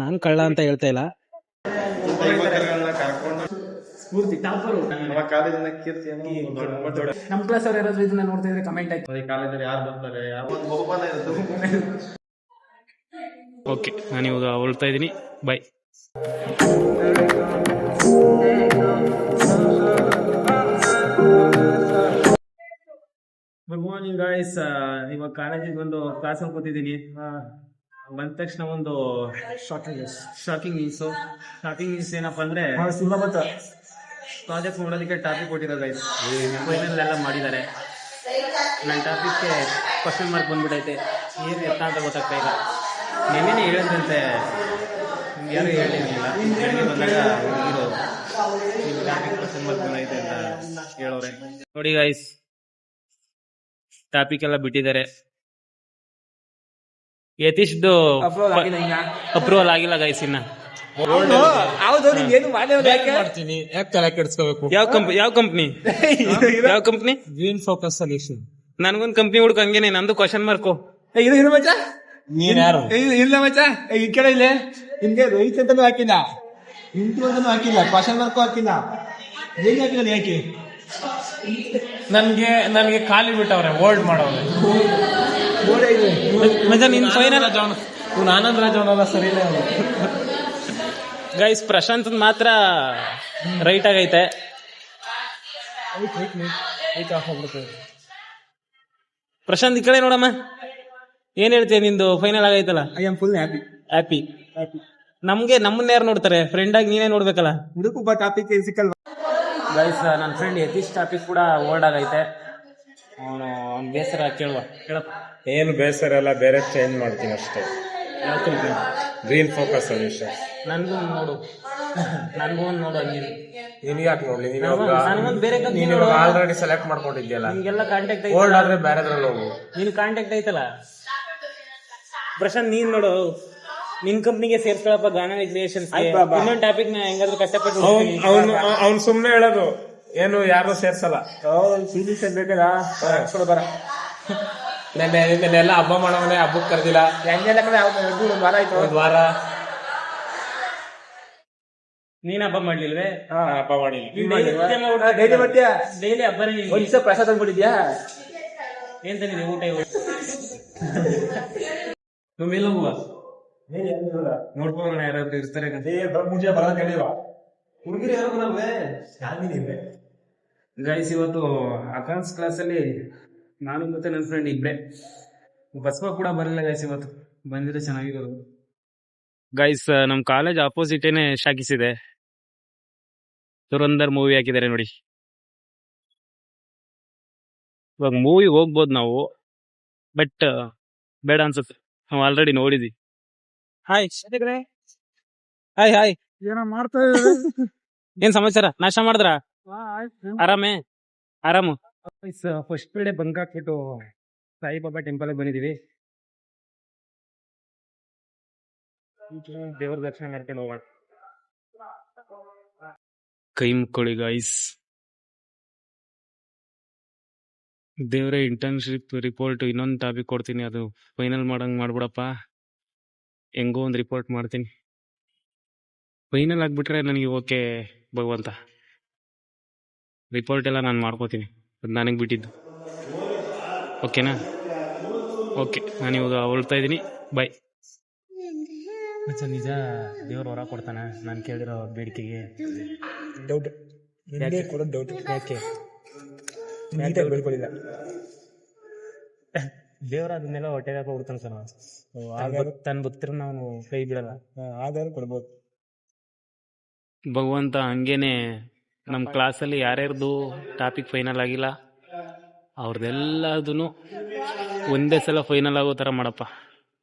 ನಾನ್ ಕಳ್ಳ ಅಂತ ಹೇಳ್ತಾ ಇಲ್ಲ. ಸ್ಫೂರ್ತಿ ಟಾಪರು ಕಾಲೇಜಿನ ಕೀರ್ತಿ ನಮ್ಮ ಕ್ಲಾಸ್ ಅವ್ರು ಯಾರಾದ್ರೂ ಇದನ್ನ ನೋಡ್ತಾ ಇದ್ರೆ ಕಮೆಂಟ್ ಆಯ್ತು. ಕಾಲೇಜಲ್ಲಿ ಯಾರು ಬರ್ತಾರೆ ಯಾವೊಂದು ಬಹುಮಾನ ಇರುತ್ತೆ. ಓಕೆ, ನಾನು ಇವಾಗ ಹೊರಡ್ತಾ ಇದ್ದೀನಿ. ಬೈ. Good morning guys. ಇವಾಗ ಕಾಲೇಜಿಗೆ ಒಂದು ಕ್ಲಾಸಲ್ಲಿ ಕೂತಿದ್ದೀನಿ. ಬಂದ ತಕ್ಷಣ ಒಂದು ಶಾಕಿಂಗ್ ನ್ಯೂಸ್ ಏನಪ್ಪ ಅಂದ್ರೆ ಪ್ರಾಜೆಕ್ಟ್ ನೋಡೋದಕ್ಕೆ ಟಾಪಿಕ್ ಕೊಟ್ಟಿರೋ ಗೈಸ್. ಫೈನಲ್ ಎಲ್ಲ ಮಾಡಿದ್ದಾರೆ. ನನ್ನ ಟಾಪಿಕ್ಗೆ ಕ್ವಶನ್ ಮಾರ್ಕ್ ಬಂದ್ಬಿಟ್ಟೈತೆ. ಏನು ಎತ್ತ ಅಂತ ಗೊತ್ತಾಗ್ತಾ ಇಲ್ಲ. ನೆನ್ನೆನೇ ಹೇಳಿದ್ರಂತೆ, ಯಾರು ಹೇಳಿರಲಿಲ್ಲ. ಬೆಳಗ್ಗೆ ಬಂದಾಗ ಇದು ಟಾಪಿಕ್ ಕ್ವಶನ್ ಮಾರ್ಕ್ ಬಂದೈತೆ ಅಂತ ಹೇಳೋರೆ. ನೋಡಿ ಗೈಸ್, ಟಾಪಿಕ್ ಎಲ್ಲ ಬಿಟ್ಟಿದ್ದಾರೆ. ಯತೀಶ್ದು ಅಪ್ರೂವಲ್ ಆಗಿಲ್ಲ ಗೈಸ್ ಇನ್ನ. ಯಾವ ಕಂಪ್ನಿ? Green focus solution. ನನ್ಗೊಂದ್ ಕಂಪ್ನಿ ಹುಡುಕ ಹಂಗೇನೆ. ನಂದು ಕ್ವಶನ್ ಮಾರ್ಕು. ಇದು ಮಚ್ಚ, ನೀನ್ ಯಾರು? ಇಲ್ಲ ಮಚ್ಚ, ಈ ಕಡೆ ಇಲ್ಲ. ಹಿಂಗೆ ರೈತ ಅಂತಾನು ಹಾಕಿಲ್ಲ, ಇಂಟು ಅಂತಾನು ಹಾಕಿಲ್ಲ, ಕ್ವಶನ್ ಮಾರ್ಕು ಹಾಕಿಲ್ಲ. ಏನ್ ಹಾಕಿಲ್ಲ ಯಾಕೆ? ನನ್ಗೆ ಖಾಲಿ ಬಿಟ್ಟವ್ರೆ, ಓಲ್ಡ್ ಮಾಡವ್ರೆ. ನಿನ್ ಫೈನಲ್ ಆನಂದ್ ರಾಜ್ ಅವನಲ್ಲ, ಸರಿ ಇಲ್ಲ ಅವನು. ಗೈಸ್, ಪ್ರಶಾಂತ್ ಮಾತ್ರ ರೈಟ್ ಆಗೈತೆ. ಪ್ರಶಾಂತ್ ಈ ಕಡೆ ನೋಡಮ್ಮ, ಏನ್ ಹೇಳ್ತೀಯ? ನಿಂದು ಫೈನಲ್ ಆಗೈತಲ್ಲ. I am full happy. ನಮ್ಮನ್ನ ಯಾರು ನೋಡ್ತಾರೆ? ಫ್ರೆಂಡ್ ಆಗಿ ನೀನೇ ನೋಡ್ಬೇಕಲ್ಲ. ಹುಡುಕು ಟಾಪಿಕ್ ಸಿಕ್ಕಲ್ವಾ ಗೈಸ್? ನನ್ನ ಫ್ರೆಂಡ್ ಯತೀಶ್ ಟಾಪಿಕ್ ಕೂಡ ಓಲ್ಡ್ ಆಗೈತೆ. ಅವನು ಬೇಸರ ಕೇಳಪ್ಪ. ಏನು ಬೇಸರ ಎಲ್ಲ, ಬೇರೆ ಚೇಂಜ್ ಮಾಡ್ತೀನಿ ಅಷ್ಟೇ. Green focus solution. ನನ್ಗೂ ನೋಡು ಹಂಗೆ. ನಿನ್ಗೆ ಯಾಕೆ ನೋಡ್ಲಿ? ನನಗೊಂದು ಬೇರೆ ನೀನು ಆಲ್ರೆಡಿ ಸೆಲೆಕ್ಟ್ ಮಾಡ್ಕೊಂಡಿದ್ಯಲ್ಲ. ನಿಮ್ಗೆಲ್ಲ ಕಾಂಟ್ಯಾಕ್ಟ್ ಓಲ್ಡ್ ಆದ್ರೆ ಬೇರೆದ್ರಲ್ಲಿ ಹೋಗು. ನೀನು ಕಾಂಟ್ಯಾಕ್ಟ್ ಐತಲ್ಲ. ಪ್ರಶಾಂತ್, ನೀನ್ ನೋಡು, ನಿನ್ ಕಂಪ್ನಿಗೆ ಸೇರ್ಸ್ಕೊಳಪ್ಪ. ಗಾನ ಕ್ರಿಯೇಷನ್ಸ್ ಇನ್ನೊಂದು ಟಾಪಿಕ್ ನ ಹೆಂಗಾದ್ರು ಕಷ್ಟಪಟ್ಟು ಅವ್ನು ಸುಮ್ನೆ ಹೇಳೋದು, ಏನು ಯಾರು ಸೇರ್ಸಲ್ಲ. ಫೀಲಿಂಗ್ಸ್ ಬೇಕಲ್ಲ ಬರ. ನೆನ್ನೆಲ್ಲ ಹಬ್ಬ ಮಾಡೋನೆ, ಹಬ್ಬಕ್ಕೆ ಕರೆದಿಲ್ಲ. ಒಂದು ವಾರ ಆಯ್ತು. ಒಂದ್ ವಾರ ನೀನ್ ಹಬ್ಬ ಮಾಡ್ಲಿಲ್ವೇ? ಹಬ್ಬ ಮಾಡಿಲ್ಲ. ಡೈಲಿ ಹಬ್ಬನೇ. ಒಂದ್ ದಿವಸ ಪ್ರಸಾದ ತಂದ್ಬಿಟ್ಟಿದ್ಯಾ? ಏನ್ ತಂದಿದೆ ಊಟ? ಎಲ್ಲ ಹೂವ ನೋಡ್ಬೋಣ, ಯಾರಾದ್ರೂ ಇರ್ತಾರೆ. ಹುಡುಗಿರು ಯಾರು ಬರಲ್ವೇ? ಗೈಸ್, ಇವತ್ತು ಅಕೌಂಟ್ಸ್ ಕ್ಲಾಸಲ್ಲಿ ನಾನು ಮತ್ತೆ ನನ್ನ ಫ್ರೆಂಡ್ ಇಬ್ರೆ. ಬಸವ ಕೂಡ ಬರಲ್ಲ ಗೈಸ್. ಇವತ್ತು ಬಂದಿದ್ರೆ ಚೆನ್ನಾಗಿರೋದು. ಗೈಸ್, ನಮ್ ಕಾಲೇಜ್ ಆಪೋಸಿಟೇನೆ ಶಾಕಿಸಿದೆ. ದುರಂದರ್ ಮೂವಿ ಹಾಕಿದ್ದಾರೆ ನೋಡಿ. ಇವಾಗ ಮೂವಿ ಹೋಗ್ಬೋದು ನಾವು, ಬಟ್ ಬೇಡ ಅನ್ಸುತ್ತೆ. ನಾವು ಆಲ್ರೆಡಿ ನೋಡಿದ್ವಿ. Hi hi. ಏನೋ ಮಾಡ್ತಾ ಏನ್ ಸಮಾಚಾರ? ನಾಷ್ಟ ಮಾಡಿದ್ರ? ಆರಾಮು. ಫಸ್ಟ್ ಪೀರಿಯಡ್ ಬಂಕ್ ಹಾಕ್ಬಿಟ್ಟು ಸಾಯಿಬಾಬಾ ಟೆಂಪಲ್ ಬಂದಿದೀವಿ. ದೇವ್ರ ದರ್ಶನ ಮಾಡ್ಕೊಂಡು ಹೋಗೋಣ. ಕೈ ಮುಕ್ಕೊಳ್ಳಿ ಗೈಸ್. ದೇವ್ರ ಇಂಟರ್ನ್ಶಿಪ್ ರಿಪೋರ್ಟ್ ಇನ್ನೊಂದು ಟಾಪಿಕ್ ಕೊಡ್ತೀನಿ, ಅದು ಫೈನಲ್ ಮಾಡಂಗ್ ಮಾಡ್ಬಿಡಪ್ಪ. ಹೆಂಗೋ ಒಂದು ರಿಪೋರ್ಟ್ ಮಾಡ್ತೀನಿ. ಫೈನಲ್ ಆಗ್ಬಿಟ್ರೆ ನನಗೆ ಓಕೆ ಭಗವಂತ. ರಿಪೋರ್ಟ್ ಎಲ್ಲ ನಾನು ಮಾಡ್ಕೋತೀನಿ, ಅದು ನನಗೆ ಬಿಟ್ಟಿದ್ದು. ಓಕೆನಾ? ಓಕೆ, ನಾನು ಇವಾಗ ಹೊರಡ್ತಾ ಇದ್ದೀನಿ. ಬೈ. ನಿಜ, ದೇವ್ರು ಹೊರ ಕೊಡ್ತಾನ ನಾನು ಕೇಳಿರೋ ಬೇಡಿಕೆಗೆ? ಡೌಟ್ ಕೊಡೋದು ಡೌಟ್. ಯಾಕೆ ಬೆಳ್ಕೊಳ್ಳಿಲ್ಲ ದೇವ್ರ ಅದನ್ನೆಲ್ಲ ಹೊಟ್ಟೆಗೆ ಹಾಕೊಡ್ತಾನೆ ಸರ್. ತನ್ನ ಭಕ್ತರು ನಾವು ಕೈ ಬಿಡಲ್ಲ. ಆಧಾರ ಕೊಡ್ಬೋದು ಭಗವಂತ. ಹಂಗೇನೆ ನಮ್ಮ ಕ್ಲಾಸಲ್ಲಿ ಯಾರ್ಯಾರ್ದು ಟಾಪಿಕ್ ಫೈನಲ್ ಆಗಿಲ್ಲ ಅವ್ರದ್ದೆಲ್ಲದೂ ಒಂದೇ ಸಲ ಫೈನಲ್ ಆಗೋ ಥರ ಮಾಡಪ್ಪ.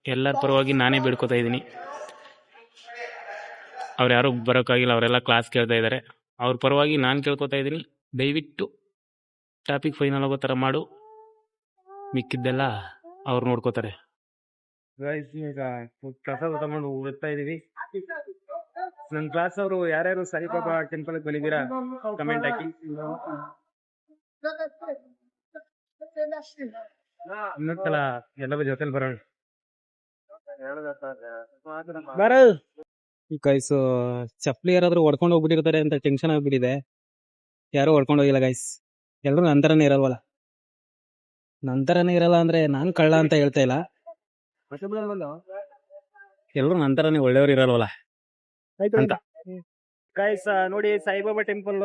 ಎಲ್ಲರ ಪರವಾಗಿ ನಾನೇ ಬೇಡ್ಕೊತಾ ಇದ್ದೀನಿ. ಅವ್ರು ಯಾರು ಬರೋಕ್ಕಾಗಿಲ್ಲ, ಅವರೆಲ್ಲ ಕ್ಲಾಸ್ ಕೇಳ್ತಾ ಇದ್ದಾರೆ. ಅವ್ರ ಪರವಾಗಿ ನಾನು ಕೇಳ್ಕೊತಾ ಇದ್ದೀನಿ, ದಯವಿಟ್ಟು ಟಾಪಿಕ್ ಫೈನಲ್ ಆಗೋ ಥರ ಮಾಡು. ಮಿಕ್ಕಿದ್ದೆಲ್ಲ ಅವ್ರು ನೋಡ್ಕೋತಾರೆ. ಈಗ ಪ್ರಸಾದ ತಗೊಂಡು ಹೋಗ್ತಾ ಇದೀವಿ. ನನ್ನ ಕ್ಲಾಸ್ ಅವರು ಯಾರ್ಯಾರು ಸಾಯಿಬಾಬಾ ಟೆಂಪಲ್ ಬಂದಿದ್ದೀರಾ ಕಮೆಂಟ್ ಹಾಕಿ. ಇನ್ನೊಂದ್ಸಲ ಎಲ್ಲರ ಜೊತೆಲಿ ಬರೋಣ. ಗೈಸ್ ಚಪ್ಪಲಿ ಯಾರಾದ್ರೂ ಹೊಡ್ಕೊಂಡು ಹೋಗ್ಬಿಟ್ಟಿರ್ತಾರೆ ಅಂತ ಟೆನ್ಷನ್ ಆಗ್ಬಿಟ್ಟಿದೆ. ಯಾರು ಹೊಡ್ಕೊಂಡು ಹೋಗಿಲ್ಲ ಗೈಸ್. ಎಲ್ರು ನಂತರನೇ ಇರಲ್ವಲ್ಲ. ನಂತರನೇ ಇರಲ್ಲ ಅಂದ್ರೆ ನಾನ್ ಕಳ್ಳ ಅಂತ ಹೇಳ್ತಾ ಇಲ್ಲ, ಎಲ್ರು ನಂತರನೇ ಒಳ್ಳೆಯವ್ರು ಇರಲ್ವಲ್ಲ ಅಂತ. ಗೈಸ್ ನೋಡಿ, ಸಾಯಿಬಾಬಾ ಟೆಂಪಲ್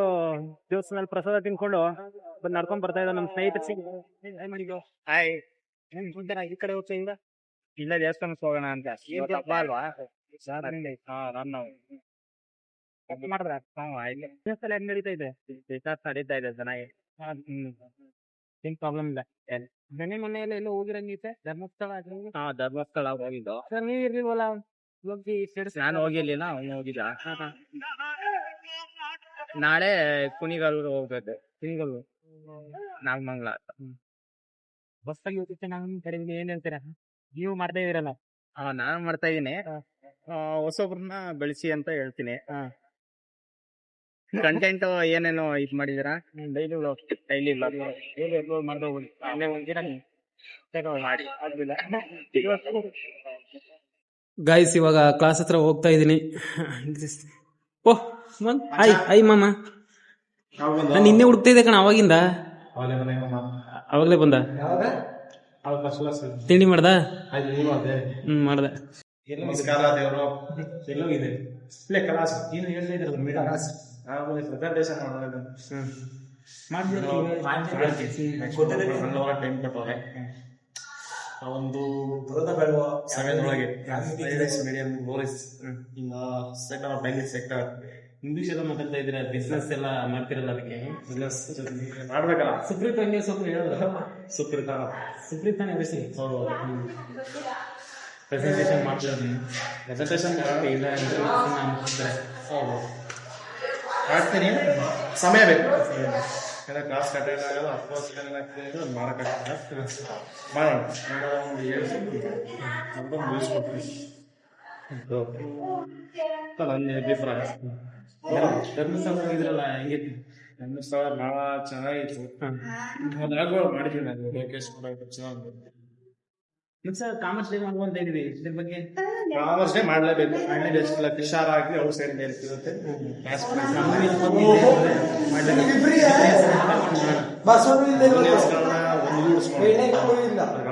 ದೇವಸ್ಥಾನದಲ್ಲಿ ಪ್ರಸಾದ ತಿನ್ಕೊಂಡು ಬಂದು ನಡ್ಕೊಂಡ್ ಬರ್ತಾ ಇದ್ದ ನಮ್ಮ ಸ್ನೇಹಿತರು. ಹಾಯ್, ಈ ಕಡೆ ಹೋಗ್ತಾ ಇಲ್ಲ ದೇವಸ್ಥಾನಕ್ಕೆ ಹೋಗೋಣ ಅಂತ ಅಲ್ವಾ ಮಾಡಿದ್ರ ಹೆಂಗ್ ನಡೀತಾ ಇದೆ? ನಡೀತಾ ಇದೆ ಚೆನ್ನಾಗಿ, ಏನ್ ಪ್ರಾಬ್ಲಮ್ ಇಲ್ಲ. ಮನೆ ಮೊನ್ನೆಲ್ಲ ಎಲ್ಲೋ ಹೋಗಿರಂಗಿತ್ತೆ, ಧರ್ಮಸ್ಥಳ. ಧರ್ಮಸ್ಥಳ ಹೋಗಿದ್ದು ಸರ್, ನೀವ್ ಇರ್ಲಿಲ್ವಲ್ಲ? ನಾನು ಹೋಗಿರ್ಲಿಲ್ಲ, ಅವನು ಹೋಗಿದ್ದ. ನಾಳೆ ಕುಣಿಗಲ್ಲು ಹೋಗ್ಬೇಕು. ಕುಣಿಗಲ್ಲು ನಾಗಮಂಗಲ ಬಸ್ಸಾಗಿ ಹೋಗುತ್ತೆ. ನಮ್ಮ ಕಡೆ ಏನ್ ಹೇಳ್ತೀರಾ? ನೀವು ಮಾಡ್ತಾ ಇದೀರಲ್ಲ? ನಾನು ಮಾಡ್ತಾ ಇದೀನಿ. ಹೊಸೊಬ್ರನ್ನ ಬೆಳೆಸಿ ಅಂತ ಹೇಳ್ತೀನಿ. ಕಂಟೆಂಟ್ ಏನೇನೋ ಇದ್ ಮಾಡಿದೀರಾ? ಡೈಲಿ ಅಪ್ಲೋಡ್ ಮಾಡ್ತಾ ಹೋಗಿ ಮಾಡಿ ಗೈಸ್ ಇವಾಗ ಕ್ಲಾಸ್ ಹತ್ರ ಹೋಗ್ತಾ ಇದೀನಿ. ಓಹ್ ಐ ಮಾಮ, ನಾನು ನಿನ್ನೆ ಹುಡುಕ್ತಾ ಇದ್ದೆ ಕಣ ಅವಾಗಿಂದ. ಅವಾಗ್ಲೇ ಬಂದ? ತಿಂಡಿ ಮಾಡ್ದ? ಮಾಡ್ದೆ. ನಮಸ್ಕಾರ ದೇವರು. ಎಲ್ಲೋಗಿದೆ ಕ್ಲಾಸ್? ಏನು ಹೇಳ್ತಾ ಇದ್ರು ಪ್ರೆಸೆಂಟೇಷನ್ ಟೈಮ್ ಕೊಟ್ಟವ್ರೆ. ಒಂದು ಬರೋದ ಬೇಡ 7 ಒಳಗೆ ಮೀಡಿಯಂ ಗೋರಿಸ್ ಇನ್ನ sector of banking sector. English ಎಲ್ಲ ಮಾತಾಡ್ತಾ ಇದ್ರೆ ಬಿಸ್ನೆಸ್ ಎಲ್ಲ ಮಾಡ್ತಿರಲ್ಲ, ಅದಕ್ಕೆ ಬಿಸ್ನೆಸ್ ಮಾಡ್ಬೇಕಲ್ಲ. ಸುಪ್ರೀತ್ ಹಂಗೆ ಸ್ವಲ್ಪ ಹೇಳಿದ್ರು. ಸುಪ್ರೀತ್ ತಾನೇ ಬೆಸಿ ಪ್ರೆಸೆಂಟೇಷನ್ ಮಾಡ್ತಿರೋದು. ಪ್ರೆಸೆಂಟೇಷನ್ ಇಲ್ಲ ಮಾಡ್ತೀನಿ, ಸಮಯ ಬೇಕು. ಕ್ಲಾಸ್ ಅಟೆಂಡ್ ಆಗಲ್ಲ, ಅಫ್ಕೋರ್ಸ್ ಮಾಡೋಕ್ಕಾಗಲ್ಲ. ಮಾಡೋಣ ಮುಗಿಸ್ಕೊಡ್ತೀನಿ. ನನ್ನ ಅಭಿಪ್ರಾಯ. ಧರ್ಮಸ್ಥಳ ಇದ್ರಲ್ಲ, ಹೆಂಗಿತ್ತು ಧರ್ಮಸ್ಥಳ? ಭಾಳ ಚೆನ್ನಾಗಿತ್ತು. ಮಾಡಿದ್ವಿ ನಾನು ಲೋಕೇಶ್ ಚೆನ್ನಾಗಿ. ಕಾಮರ್ಸ್ ಡೇ ಮಾಡುವಂತ ಇದೀವಿ. ಇದ್ರ ಬಗ್ಗೆ ಕಾಮರ್ಸ್ ಡೇ ಮಾಡ್ಲೇಬೇಕು. ಕಿಶಾರ್ ಹಾಕಿ ಔಟ್ ಸೈಡ್ ಮೇಲೆ ಇರುತ್ತೆ.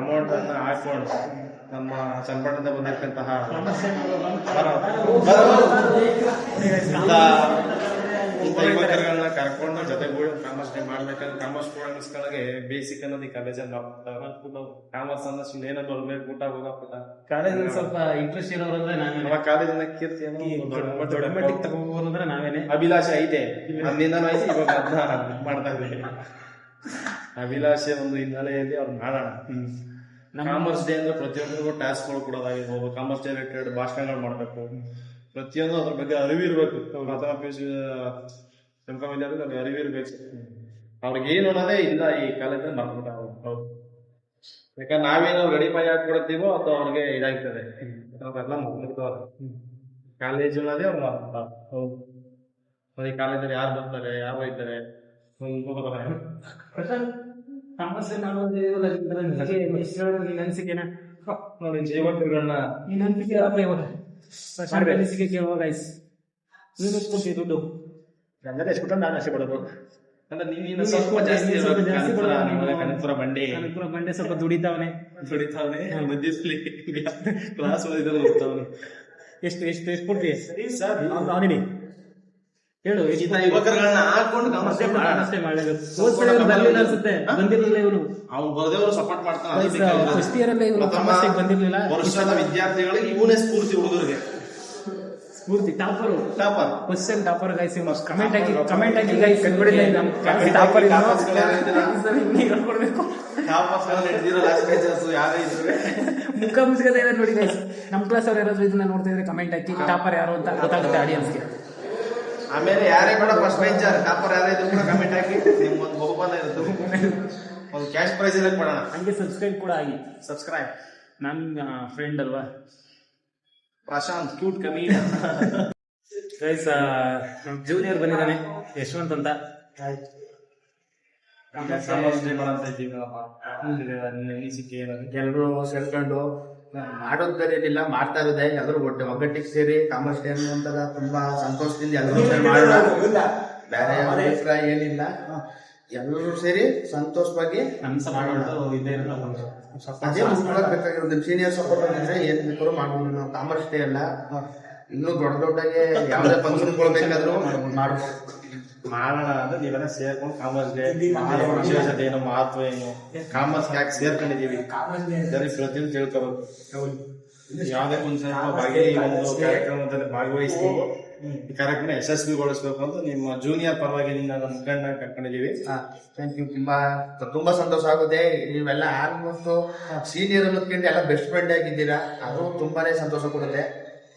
ಅಮೌಂಟ್ ಅನ್ನ ಹಾಕೊಂಡು ನಮ್ಮ ಚನ್ನಪಟ್ಟಣದಿಂದ ಬಂದಿರ್ತಕ್ಕಂತಹ ಯುವಕರುಗಳನ್ನ ಕರ್ಕೊಂಡು ಜೊತೆಗೂಡಿ ಕಾಮರ್ಸ್ ಡೇ ಮಾಡ್ಬೇಕಂದ್ರೆ ಕಾಮರ್ಸ್ ಸ್ಟೂಡೆಂಟ್ಸ್ಗಳಿಗೆ ಬೇಸಿಕ್ ಅನ್ನೋದು ಈ ಕಾಲೇಜಲ್ಲಿ ಕಾಮರ್ಸ್ ಅಂದ್ರೆ ಸುಮ್ಮನೆ ಏನೋ ಬರ್ಬೇಕು, ಊಟ ಹೋಗಪ್ಪ. ಕಾಲೇಜಲ್ಲಿ ಸ್ವಲ್ಪ ಇಂಟ್ರೆಸ್ಟ್ ಇರೋರಂದ್ರೆ ನಮ್ಮ ಕಾಲೇಜಿನ ಕೀರ್ತಿ ದೊಡ್ಡ ಮಟ್ಟಿಗೆ ತಗೊಂಡ್ಬಂದ್ರೆ ನಾವೇನೆ. ಅಭಿಲಾಷೆ ಐತೆ, ಅಲ್ಲಿಂದನೂ ಐತೆ, ಇವಾಗ ಅದನ್ನ ಮಾಡ್ತಾ ಇದ್ದೀವಿ. ಅಭಿಲಾಷೆ ಒಂದು ಹಿನ್ನೆಲೆಯಲ್ಲಿ ಅವ್ರು ಮಾಡೋಣ. ಕಾಮರ್ಸ್ ಡೇ ಅಂದ್ರೆ ಪ್ರತಿಯೊಂದಿಗೂ ಟಾಸ್ಕ್ಗಳು ಕೊಡೋದಾಗಿರ್ಬೋದು, ಕಾಮರ್ಸ್ ಡೇ ರಿಲೇಟೆಡ್ ಭಾಷಣಗಳು ಮಾಡಬೇಕು, ಪ್ರತಿಯೊಂದು ಅದ್ರ ಬಗ್ಗೆ ಅರಿವಿರ್ಬೇಕು. ಪ್ರಥಮ PUC ಅರಿವಿರ್ಬೇಕು. ಅವ್ರಿಗೆ ಏನು ಅನ್ನೋದೇ ಇಲ್ಲ ಈ ಕಾಲೇಜಲ್ಲಿ ಮಾಡ್ಬಿಟ್ಟು. ಯಾಕಂದ್ರೆ ನಾವೇನೋ ರೆಡಿ ಮಾಡಿ ಹಾಕೊಡ್ತೀವೋ ಅದು ಅವ್ರಿಗೆ ಇದಾಗ್ತದೆ. ಅವೆಲ್ಲ ಮುಗ್ದವ್ರ ಕಾಲೇಜ್ ಅನ್ನೋದೇ ಅವ್ರು ಹೌದು. ಈ ಕಾಲೇಜಲ್ಲಿ ಯಾರು ಬರ್ತಾರೆ, ಯಾರು ಹೋಗ್ತಾರೆ, ಸಮಸ್ಯೆ ಮಾಡೋದು ಅನಿಸಿಕೆನ ನೋಡಿ. ಜೀವನಗಳನ್ನ ಈ ನಂಬಿಕೆ ಅನಿಸಿಕೆ ಕೇಳುವ ಗೈಸ್. ನೀನು ಎಷ್ಟು ದುಡ್ಡು ಗಂಗದ ಎಷ್ಟು ನಾನು ಆಸೆ ಪಡೋದು ಅಂದ್ರೆ ನೀನು ಸ್ವಲ್ಪ ಜಾಸ್ತಿ ಕನಕಪುರ ಬಂಡೆ ಸ್ವಲ್ಪ ದುಡಿತಾವನೆ ಮಧ್ಯದಲ್ಲಿ ಕ್ಲಾಸ್ ಓದಿದ್ರೆ ಹೋಗ್ತಾವನೆ. ಎಷ್ಟು ಎಷ್ಟು ಎಷ್ಟು ಕೊಡ್ತೀವಿ ಸರ್? ಆಲ್ರೆಡಿ ಹೇಳು. ಯುವಕರುಗಳನ್ನ ಹಾಕೊಂಡು ಅನ್ಸುತ್ತೆ ಬಂದಿರಲಿಲ್ಲ ಇವರು. ಅವ್ನು ಬರದೇವ್ರು ಸಪೋರ್ಟ್ ಮಾಡ್ತಾನೆ. ಫಸ್ಟ್ ಇಯರ್ ಅಲ್ಲೇ ಇವರು ಬಂದಿರ್ಲಿಲ್ಲ. ವರ್ಷದ ವಿದ್ಯಾರ್ಥಿಗಳಿಗೆ ಇವನೇ ಸ್ಫೂರ್ತಿ, ಹುಡುಗರಿಗೆ ಸ್ಫೂರ್ತಿ. Topper question topper guys. Comment ಹಾಕಿ ಗೈಸ್. ಟಾಪರ್ ಹೇಳ್ಕೊಡ್ಬೇಕು. ಮುಖ ಮುಚ್ಕತೆ ಇದೆ ನೋಡಿ ಗೈಸ್. ನಮ್ಮ ಕ್ಲಾಸ್ ಅವ್ರು ಯಾರಾದ್ರೂ ಇದನ್ನ ನೋಡ್ತಾ ಇದ್ರೆ ಕಮೆಂಟ್ ಹಾಕಿ, ಟಾಪರ್ ಯಾರು ಅಂತ ಗೊತ್ತಾಗುತ್ತೆ ಆಡಿಯನ್ಸ್ಗೆ. ಆಮೇಲೆ ಯಾರೇ ಬೇಡ ಫಸ್ಟ್ ಬೆಂಚರ್ ಟಾಪರ್ ಯಾರೇ ಇದ್ರು ಕೂಡ ಕಮೆಂಟ್ ಹಾಕಿ. ನಿಮ್ಗೊಂದು ಬಹುಮಾನ ಇರುತ್ತೆ, ಒಂದು ಕ್ಯಾಶ್ ಪ್ರೈಸ್ ಎಲ್ಲ ಕೊಡೋಣ. ಹಂಗೆ ಸಬ್ಸ್ಕ್ರೈಬ್ ಕೂಡ ಆಗಿ. ಸಬ್ಸ್ಕ್ರೈಬ್. ನನ್ನ ಫ್ರೆಂಡ್ ಅಲ್ವಾ ಪ್ರಶಾಂತ್, ಕ್ಯೂಟ್ ಕಮಿ ಗೈಸ್. ನಮ್ಮ ಜೂನಿಯರ್ ಬಂದಿದ್ದಾನೆ, ಯಶವಂತ್ ಅಂತ. ಸಮಸ್ಯೆ ಮಾಡಂತ ಇದ್ದೀವಿ. ಅನಿಸಿಕೆ ಎಲ್ಲರೂ ಸೇರ್ಕೊಂಡು ಮಾಡೋದೇನಿಲ್ಲ, ಮಾಡ್ತಾ ಇರೋದೇ ಎಲ್ಲರೂ ಒಗ್ಗಟ್ಟಿಗೆ ಸೇರಿ ಕಾಮರ್ಸ್ ಡೇ ಅನ್ನುವಂಥದ್ದು ತುಂಬಾ ಸಂತೋಷದಿಂದ ಎಲ್ಲರೂ ಸೇರಿ ಮಾಡೋಣ. ಬೇರೆ ಯಾವ ಅಭಿಪ್ರಾಯ ಏನಿಲ್ಲ, ಎಲ್ಲರೂ ಸೇರಿ ಸಂತೋಷವಾಗಿ ಮಾಡೋಣ. ಅದೇ ಮುಖ್ಯವಾಗಿ ಬೇಕಾಗಿರೋದು ಸೀನಿಯರ್ ಸಪೋರ್ಟ್ ಅಂದ್ರೆ ಏನ್ ಬೇಕಾದ್ರೂ ಮಾಡ್ಬೋದು. ನಾವು ಕಾಮರ್ಸ್ ಡೇ ಅಲ್ಲ, ಇನ್ನೂ ದೊಡ್ಡ ದೊಡ್ಡಗೆ ಯಾವ್ದೇ ಫಂಕ್ಷನ್ ಬೇಕಾದ್ರೂ ಮಾಡ್ಬೋದು. ಮಾಡೋಣ ಅಂದ್ರೆ ನೀವೆಲ್ಲ ಸೇರ್ಕೊಂಡು ಕಾಮರ್ಸ್ ಡೇ ವಿಶೇಷತೆ ಏನು, ಮಹತ್ವ ಏನು, ಕಾಮರ್ಸ್ ಯಾಕೆ ಸೇರ್ಕೊಂಡಿದೀವಿ ಪ್ರತಿಯೊಂದು ತಿಳ್ಕೋಬೇಕು. ಯಾವುದೇ ಒಂದು ಕಾರ್ಯಕ್ರಮದಲ್ಲಿ ಭಾಗವಹಿಸ್ತೀವಿ, ಈ ಕಾರ್ಯಕ್ರಮ ಯಶಸ್ವಿಗೊಳಿಸ್ಬೇಕು ಅಂತ ನಿಮ್ಮ ಜೂನಿಯರ್ ಪರವಾಗಿ ನಮ್ಮ ಮುಖಂಡ ಕರ್ಕೊಂಡಿದೀವಿ. Thank you. ತುಂಬಾ ಸಂತೋಷ ಆಗುತ್ತೆ. ನೀವೆಲ್ಲ ಆಲ್ಮೋಸ್ಟ್ ಸೀನಿಯರ್ ಅನ್ನೋದ್ಕಿಂತ ಎಲ್ಲ ಬೆಸ್ಟ್ ಫ್ರೆಂಡ್ ಆಗಿದ್ದೀರಾ, ಅದು ತುಂಬಾನೇ ಸಂತೋಷ ಕೊಡುತ್ತೆ.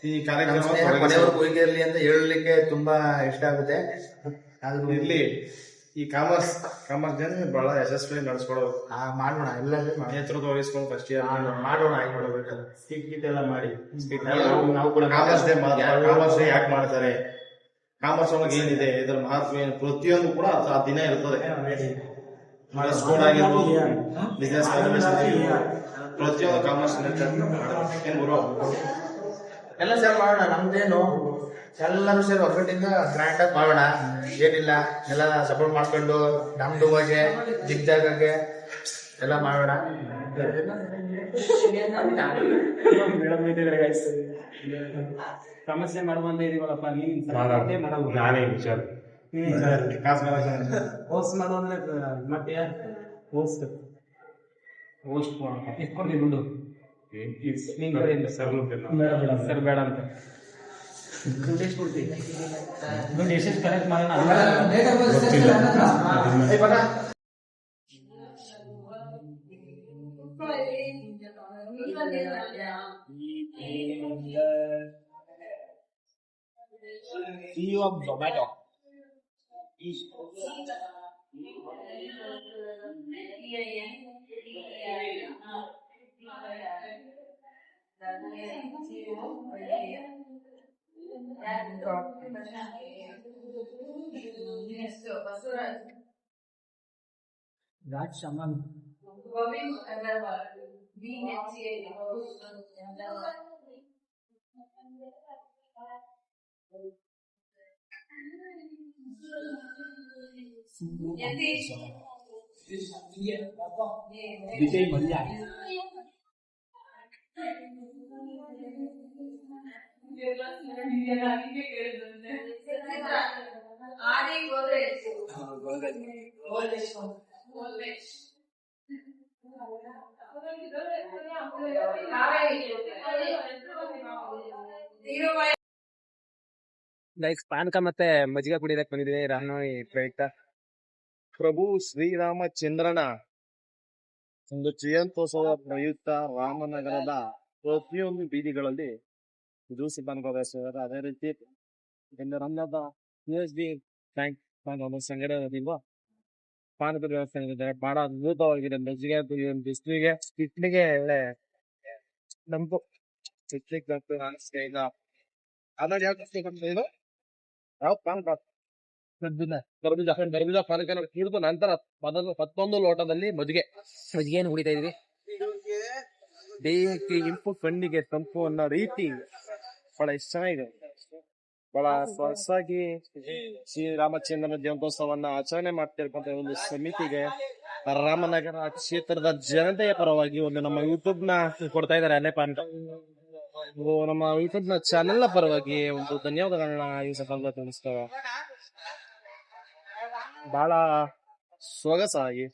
ಈ ಕಾರ್ಯಕ್ರಮ ಕೊನೆವರೆಗೂ ಹೋಗಿರ್ಲಿ ಅಂತ ಹೇಳಲಿಕ್ಕೆ ತುಂಬಾ ಇಷ್ಟ ಆಗುತ್ತೆ. ಆದ್ರೂ ಇರ್ಲಿ, ಈ ಕಾಮರ್ಸ್ ಡೇ ಬಹಳ ಯಶಸ್ವಿ ನಡೆಸ್ಕೊಡೋದು ಮಾಡೋಣ. ಎಲ್ಲರೂ ನೇತೃತ್ವ ವಹಿಸ್ಕೊಂಡು ಫಸ್ಟ್ ಇಯರ್ ಮಾಡೋಣ. ಆಯ್ತು ಮಾಡ್ಬೇಕಲ್ಲ, ಸ್ಕಿಟ್ ಎಲ್ಲ ಮಾಡಿ ನಾವು ಕೂಡ ಕಾಮರ್ಸ್ ಡೇ ಯಾಕೆ ಮಾಡ್ತಾರೆ, ಕಾಮರ್ಸ್ ಒಳಗೆ ಏನಿದೆ, ಇದರ ಮಹತ್ವ ಏನು, ಪ್ರತಿಯೊಂದು ಕೂಡ ಆ ದಿನ ಇರ್ತದೆ. ಸ್ಕೂಲ್ ಆಗಿರ್ಬೋದು, ಬಿಸ್ನೆಸ್ ಪ್ರತಿಯೊಂದು ಕಾಮರ್ಸ್ ಏನ್ ಗುರು ಎಲ್ಲ ಸೇರಿ ಮಾಡೋಣ. ನಮ್ದೇನು ಎಲ್ಲರೂ ಸೇರಿ ಒಗ್ಗಟ್ಟಿಂದ ಗ್ರ್ಯಾಂಡ್ ಆಗಿ ಮಾಡೋಣ. ಏನಿಲ್ಲ, ಎಲ್ಲ ಸಪೋರ್ಟ್ ಮಾಡ್ಕೊಂಡು ನಮ್ ಡುವಾಗೆ ದಿಗ್ಜಾಗಕ್ಕೆ ಎಲ್ಲ ಮಾಡೋಣ. ಸಮಸ್ಯೆ ಮಾಡುವಂತ ಇದೀವಲ್ಲಪ್ಪ, ನಾನೇ ವಿಚಾರ ಹೋಸ್ಟ್ ಮಾಡು ಅಂದ್ರೆ ಮತ್ತೆ ಹೋಸ್ಟ್ ಇಟ್ಕೊಂಡು ದುಡ್ಡು ಸರ್ ಬೇಡ ಅಂತ ದುಡ್ಡು ಎಷ್ಟು ಕೊಡ್ತೀವಿ, ದುಡ್ಡು ಎಷ್ಟೆಷ್ಟು ಕಲೆಕ್ಟ್ ಮಾಡೋಣ. CEO of Zomato. Raj Shaman. Vijay Mallya. Guys, ಪಾನಕ ಮತ್ತೆ ಮಜ್ಜಿಗೆ ಕುಡಿಯಕ್ಕೆ ಬಂದಿದ್ದೀವಿ ರಾಮನವಮಿ ಪ್ರಯುಕ್ತ. ಪ್ರಭು ಶ್ರೀರಾಮಚಂದ್ರನ ಒಂದು ಜಯಂತ್ಯೋತ್ಸವ ಪ್ರಯುಕ್ತ ರಾಮನಗರದ ಪ್ರತಿಯೊಂದು ಬೀದಿಗಳಲ್ಲಿ ಜ್ಯೂಸಿ ಪಾನಕ ವ್ಯವಸ್ಥೆ. ಅದೇ ರೀತಿ ರಂಗದ USD ಬ್ಯಾಂಕ್ ಸಂಘಟನೆಯಿಂದ ಪಾನಕದ ವ್ಯವಸ್ಥೆ ಇದೆ. ಬಹಳ ಅದ್ಭುತವಾಗಿದೆ. ಮಜ್ಜಿಗೆ ಬಿಸಿಲಿಗೆ ಇಡ್ಲಿಗೆ ಒಳ್ಳೆ ತಂಪು ಯಾವ ಪಾನಕ ಗರ್ಭಿತ ಪಾನಕ ಹಿಡಿದು ನಂತರ 11 ಲೋಟದಲ್ಲಿ ಮಜ್ಜಿಗೆಯನ್ನು ಕುಡಿತಾ ಇದೀವಿ. ದೇಹಕ್ಕೆ ಇಂಪು, ಕಣ್ಣಿಗೆ ತಂಪು ಅನ್ನೋ ರೀತಿ ಬಹಳ ಇಷ್ಟ ಚೆನ್ನಾಗಿದೆ. ಬಹಳ ಸೊಗಸಾಗಿ ಶ್ರೀರಾಮಚಂದ್ರನ ಜಯಂತ್ಯೋತ್ಸವನ್ನ ಆಚರಣೆ ಮಾಡ್ತಿರ್ತಕ್ಕಂಥ ಒಂದು ಸಮಿತಿಗೆ ರಾಮನಗರ ಕ್ಷೇತ್ರದ ಜನತೆಯ ಪರವಾಗಿ ಒಂದು ನಮ್ಮ ಯೂಟ್ಯೂಬ್ ನ ಕೊಡ್ತಾ ಇದ್ದಾರೆ ಅಲ್ಲೇ ಪಾನಕ. ನಮ್ಮ ಯೂಟ್ಯೂಬ್ ನ ಚಾನೆಲ್ ನ ಪರವಾಗಿ ಒಂದು ಧನ್ಯವಾದಗಳನ್ನ ಈ ಸಂದರ್ಭ ತಿಳಿಸ್ತೇವೆ. ಬಹಳ ಸೊಗಸಾಗಿ,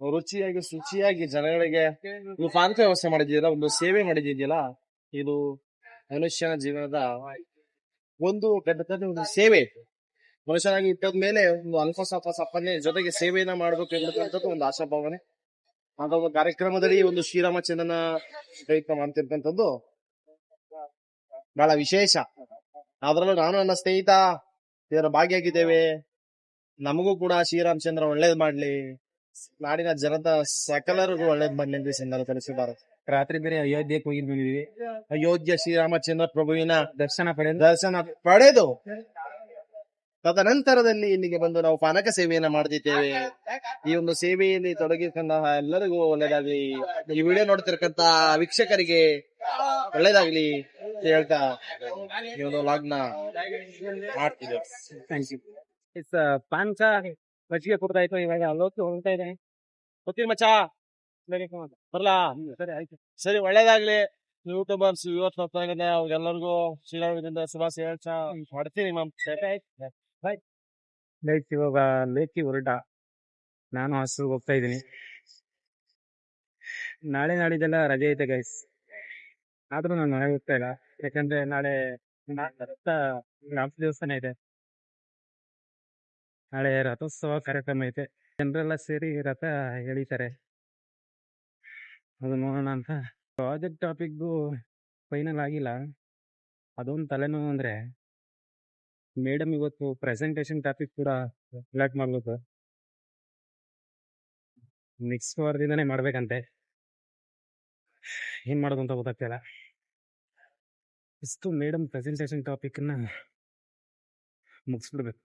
ರುಚಿಯಾಗಿ, ಶುಚಿಯಾಗಿ ಜನಗಳಿಗೆ ನೀವು ಪಾನಕ ವ್ಯವಸ್ಥೆ ಮಾಡಿದ್ದೀರಾ, ಒಂದು ಸೇವೆ ಮಾಡಿದ್ದೀರಾ. ಇದು ಮನುಷ್ಯನ ಜೀವನದ ಒಂದು ಒಂದು ಸೇವೆ. ಮನುಷ್ಯನಾಗಿ ಇಟ್ಟದ ಮೇಲೆ ಒಂದು ಅಲ್ಪ ಸ್ವಲ್ಪ ಸಪ್ಪನೆ ಜೊತೆಗೆ ಸೇವೆಯನ್ನ ಮಾಡ್ಬೇಕು ಎಂಬತಕ್ಕಂಥದ್ದು ಒಂದು ಆಶಾಭಾವನೆ. ಅಂತ ಒಂದು ಕಾರ್ಯಕ್ರಮದಲ್ಲಿ ಒಂದು ಶ್ರೀರಾಮಚಂದ್ರನ ಪ್ರಯತ್ನ ಮಾಡ್ತಿರ್ತಕ್ಕಂಥದ್ದು ಬಹಳ ವಿಶೇಷ. ಅದ್ರಲ್ಲೂ ನಾನು ನನ್ನ ಸ್ನೇಹಿತ ಇದರ ಭಾಗಿಯಾಗಿದ್ದೇವೆ. ನಮಗೂ ಕೂಡ ಶ್ರೀರಾಮಚಂದ್ರ ಒಳ್ಳೇದ್ ಮಾಡ್ಲಿ, ನಾಡಿನ ಜನತ ಸಕಲರಿಗೂ ಒಳ್ಳೇದ್ ಮಾಡ್ಲಿ ಎಂದು ಸಂದರ್ಭ ತಿಳಿಸಿದ್ದಾರೆ. ರಾತ್ರಿ ಬೇರೆ ಅಯೋಧ್ಯೆಗೆ ಹೋಗಿ ಬಂದಿದೀವಿ. ಅಯೋಧ್ಯ ಶ್ರೀರಾಮಚಂದ್ರ ಪ್ರಭುವಿನ ದರ್ಶನ ಪಡೆದು ತದನಂತರದಲ್ಲಿ ಇಲ್ಲಿಗೆ ಬಂದು ನಾವು ಪಾನಕ ಸೇವೆಯನ್ನ ಮಾಡ್ತಿದ್ದೇವೆ. ಈ ಒಂದು ಸೇವೆಯಲ್ಲಿ ತೊಡಗಿಕೊಂಡ ಎಲ್ಲರಿಗೂ ಒಳ್ಳೇದಾಗ್ಲಿ, ಈ ವಿಡಿಯೋ ನೋಡ್ತಿರ್ಕಂತ ವೀಕ್ಷಕರಿಗೆ ಒಳ್ಳೇದಾಗ್ಲಿ ಅಂತ ಹೇಳ್ತಾ ಈ ಒಂದು ಲಾಗ್ನ ಮಾಡ್ತಿದ್ದೇವೆ. Thank you. ಪಾನ್ಕ ಮಜ್ಜಿಗೆ ಕೊಡ್ತಾ ಇತ್ತು, ಇವಾಗ ಅಲ್ಲೋಗಿ ಹೋಗ್ತಾ ಇದೆ. ಗೊತ್ತಿಲ್ಲ ಮಚ್ಚ, ಬರ್ಲಾ? ಸರಿ ಆಯ್ತು. ಸರಿ, ಒಳ್ಳೇದಾಗ್ಲಿ. ಯೂಟ್ಯೂಬರ್ಸ್ ಇವತ್ತು ನೋಡ್ತಾ ಇದ್ದಾರೆ, ಅವ್ರಿಗೆಲ್ಲರಿಗೂ ಶ್ರೀರಾಮದಿಂದ ಶುಭಾಶಯ ಹೇಳ್ತಾ ಮಾಡ್ತೀನಿ ಮ್ಯಾಮ್. ಗೈಸ್ ಇವಾಗ ಲೇಕಿ ಹೊರಟ, ನಾನು ಹಾಸ್ಟೆಲ್ಗೆ ಹೋಗ್ತಾ ಇದ್ದೀನಿ. ನಾಳೆ ನಾಡಿದ್ದೆಲ್ಲ ರಜೆ ಐತೆ ಗೈಸ್, ಆದ್ರೂ ನಾನು ಮನೆಗೆ ಹೋಗ್ತಾ ಇಲ್ಲ. ಯಾಕಂದ್ರೆ ನಾಳೆ ರಥ ದೇವಸ್ಥಾನ ಇದೆ, ನಾಳೆ ರಥೋತ್ಸವ ಕಾರ್ಯಕ್ರಮ ಐತೆ. ಜನರೆಲ್ಲ ಸೇರಿ ರಥ ಎಳಿತಾರೆ, ಅದು ನೋಡೋಣ ಅಂತ. ಪ್ರಾಜೆಕ್ಟ್ ಟಾಪಿಕ್ದು ಫೈನಲ್ ಆಗಿಲ್ಲ, ಅದೊಂದು ತಲೆನೋವು. ಅಂದ್ರೆ ಮೇಡಮ್ ಇವತ್ತು ಪ್ರೆಸೆಂಟೇಶನ್ ಟಾಪಿಕ್ ಕೂಡ ಸೆಲೆಕ್ಟ್ ಮಾಡ್ಬೇಕು, ನೆಕ್ಸ್ಟ್ ವಾರದಿಂದನೇ ಮಾಡ್ಬೇಕಂತೆ. ಏನ್ ಮಾಡೋದು ಅಂತ ಗೊತ್ತಾಗ್ತಿಲ್ಲ. ಇಷ್ಟು ಮೇಡಮ್ ಪ್ರೆಸೆಂಟೇಶನ್ ಟಾಪಿಕ್ನ ಮುಗಿಸ್ಬಿಡ್ಬೇಕು.